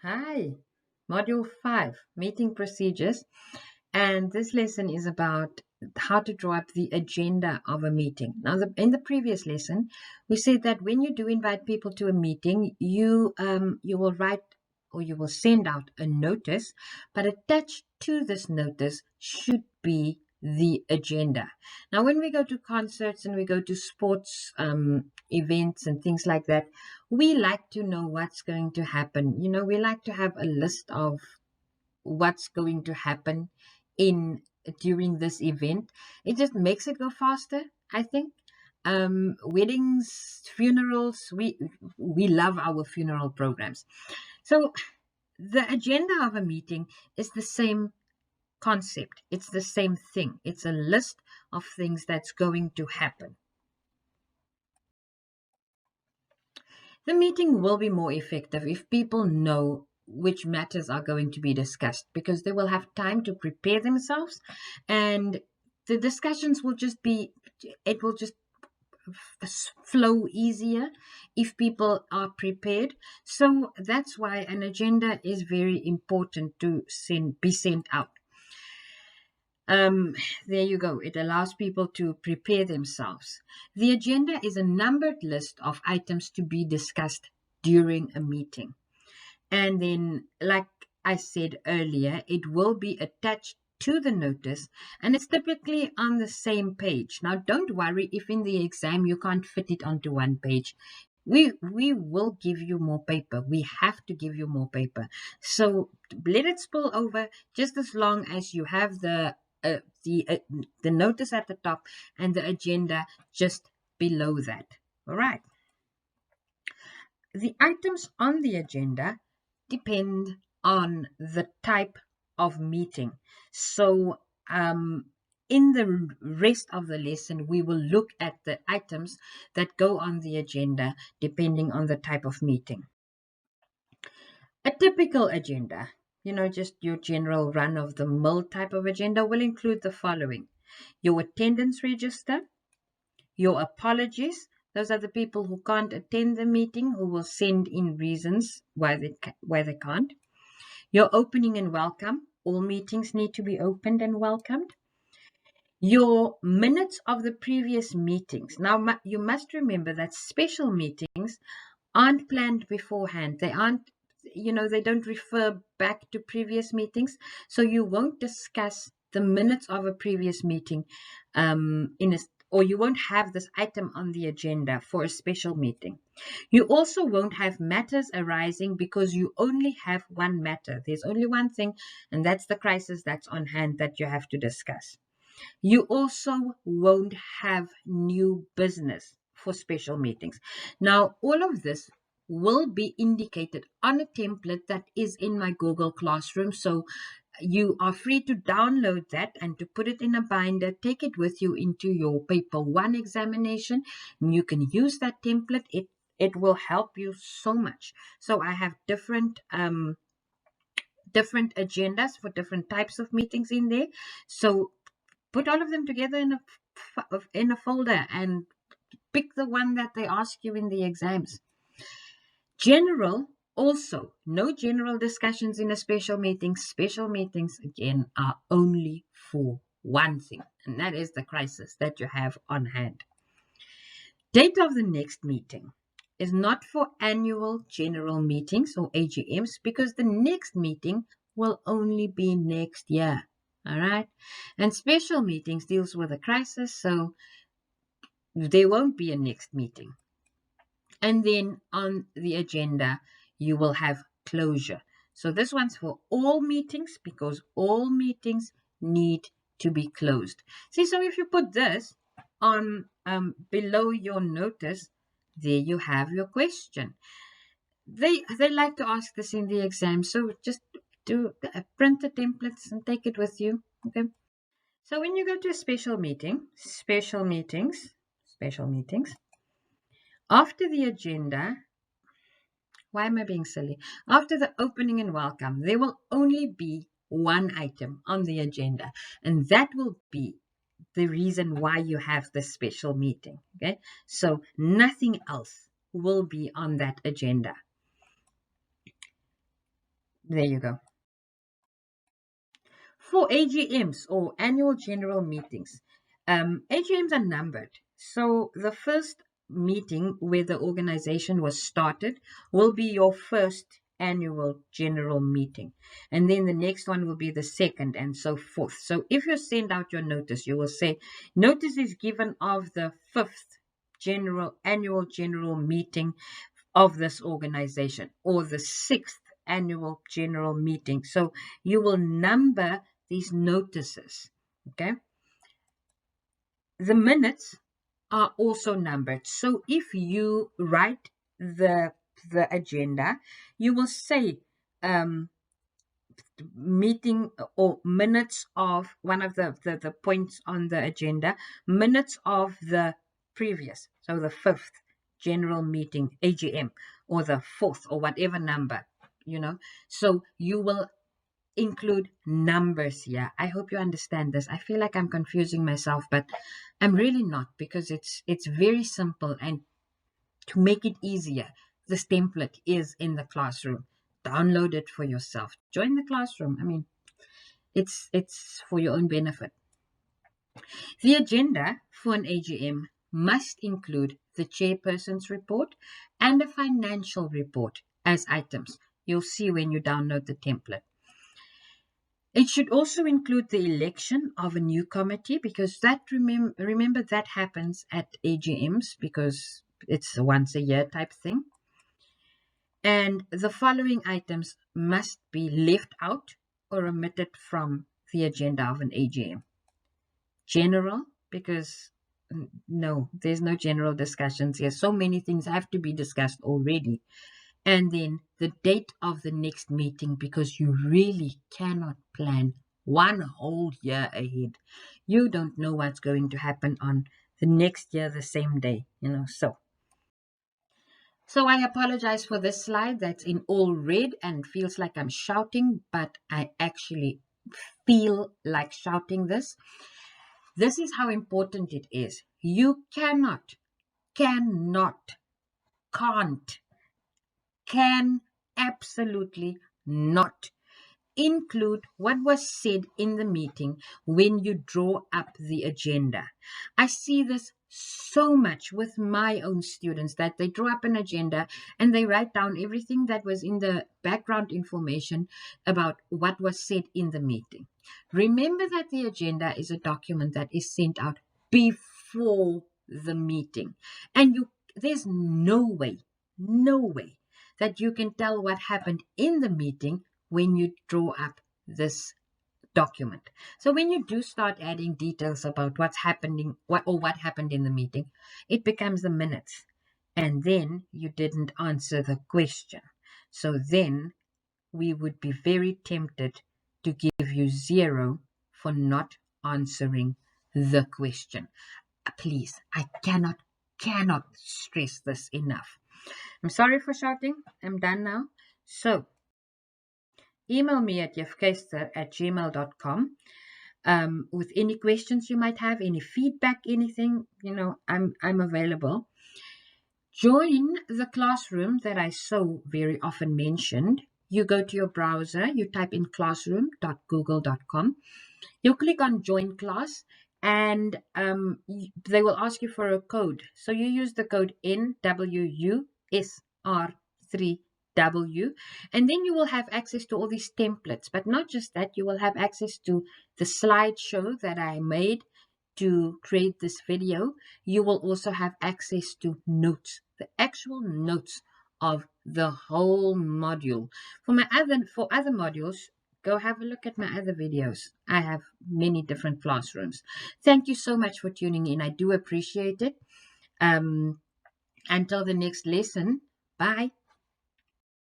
Hi, Module 5, Meeting Procedures. And this lesson is about how to draw up the agenda of a meeting. Now, in the previous lesson, we said that when you do invite people to a meeting, you will write or you will send out a notice, but attached to this notice should be the agenda. Now, when we go to concerts and we go to sports events and things like that, we like to know what's going to happen. We like to have a list of what's going to happen in during this event. It just makes it go faster, I think. Weddings, funerals, we love our funeral programs. So the agenda of a meeting is the same concept. It's the same thing. It's a list of things that's going to happen. The meeting will be more effective if people know which matters are going to be discussed, because they will have time to prepare themselves, and the discussions will just be, it will just flow easier if people are prepared. So that's why an agenda is very important to be sent out. There you go. It allows people to prepare themselves. The agenda is a numbered list of items to be discussed during a meeting. And then, like I said earlier, it will be attached to the notice, and it's typically on the same page. Now, don't worry if in the exam you can't fit it onto one page. We will give you more paper. We have to give you more paper. So let it spill over just as long as you have the notice at the top and the agenda just below that. All right. The items on the agenda depend on the type of meeting. So in the rest of the lesson, we will look at the items that go on the agenda depending on the type of meeting. A typical agenda, just your general run-of-the-mill type of agenda, will include the following: your attendance register, your apologies. Those are the people who can't attend the meeting, who will send in reasons why they can't. Your opening and welcome. All meetings need to be opened and welcomed. Your minutes of the previous meetings. Now, you must remember that special meetings aren't planned beforehand. They aren't, they don't refer back to previous meetings. So you won't discuss the minutes of a previous meeting or you won't have this item on the agenda for a special meeting. You also won't have matters arising because you only have one matter. There's only one thing, and that's the crisis that's on hand that you have to discuss. You also won't have new business for special meetings. Now, all of this will be indicated on a template that is in my Google Classroom. So you are free to download that and to put it in a binder, take it with you into your paper 1 examination, and you can use that template. It will help you so much. So I have different agendas for different types of meetings in there. So put all of them together in a folder and pick the one that they ask you in the exams. General, also, no general discussions in a special meeting. Special meetings, again, are only for one thing, and that is the crisis that you have on hand. Date of the next meeting is not for annual general meetings or AGMs, because the next meeting will only be next year. All right. And special meetings deals with a crisis, so there won't be a next meeting. And then on the agenda, you will have closure. So this one's for all meetings, because all meetings need to be closed. See, so if you put this on below your notice, there you have your question. They like to ask this in the exam, so just do print the templates and take it with you. Okay. So when you go to a special meetings, after the agenda, why am I being silly? After the opening and welcome, there will only be one item on the agenda, and that will be the reason why you have this special meeting. Okay, so nothing else will be on that agenda. There you go. For AGMs or annual general meetings, AGMs are numbered. So the first meeting where the organization was started will be your first annual general meeting. And then the next one will be the second and so forth. So if you send out your notice, you will say, notice is given of the fifth annual general meeting of this organization, or the sixth annual general meeting. So you will number these notices. Okay. The minutes are also numbered. So if you write the agenda, you will say meeting or minutes of one of the points on the agenda, minutes of the previous, so the fifth general meeting, AGM, or the fourth, or whatever number, So you will include numbers here. I hope you understand this. I feel like I'm confusing myself, but I'm really not, because it's very simple. And to make it easier, this template is in the classroom. Download it for yourself. Join the classroom. I mean, it's for your own benefit. The agenda for an AGM must include the chairperson's report and a financial report as items. You'll see when you download the template. It should also include the election of a new committee, because that remember that happens at AGMs because it's a once a year type thing. And the following items must be left out or omitted from the agenda of an AGM. General, because no, there's no general discussions here. So many things have to be discussed already. And then the date of the next meeting, because you really cannot plan one whole year ahead. You don't know what's going to happen on the next year, the same day, So I apologize for this slide that's in all red and feels like I'm shouting, but I actually feel like shouting this. This is how important it is. You cannot, can absolutely not include what was said in the meeting when you draw up the agenda. I see this so much with my own students, that they draw up an agenda and they write down everything that was in the background information about what was said in the meeting. Remember that the agenda is a document that is sent out before the meeting, and there's no way that you can tell what happened in the meeting when you draw up this document. So when you do start adding details about what's happening, what happened in the meeting, it becomes the minutes. And then you didn't answer the question. So then we would be very tempted to give you 0 for not answering the question. Please, I cannot stress this enough. I'm sorry for shouting. I'm done now. So email me at jeffkeister@gmail.com with any questions you might have, any feedback, anything, I'm available. Join the classroom that I so very often mentioned. You go to your browser, you type in classroom.google.com. You click on join class, and they will ask you for a code. So you use the code NWUSR3W, and then you will have access to all these templates. But not just that, you will have access to the slideshow that I made to create this video. You will also have access to notes, the actual notes of the whole module. For other modules, go have a look at my other videos. I have many different classrooms. Thank you so much for tuning in. I do appreciate it. Until the next lesson, bye.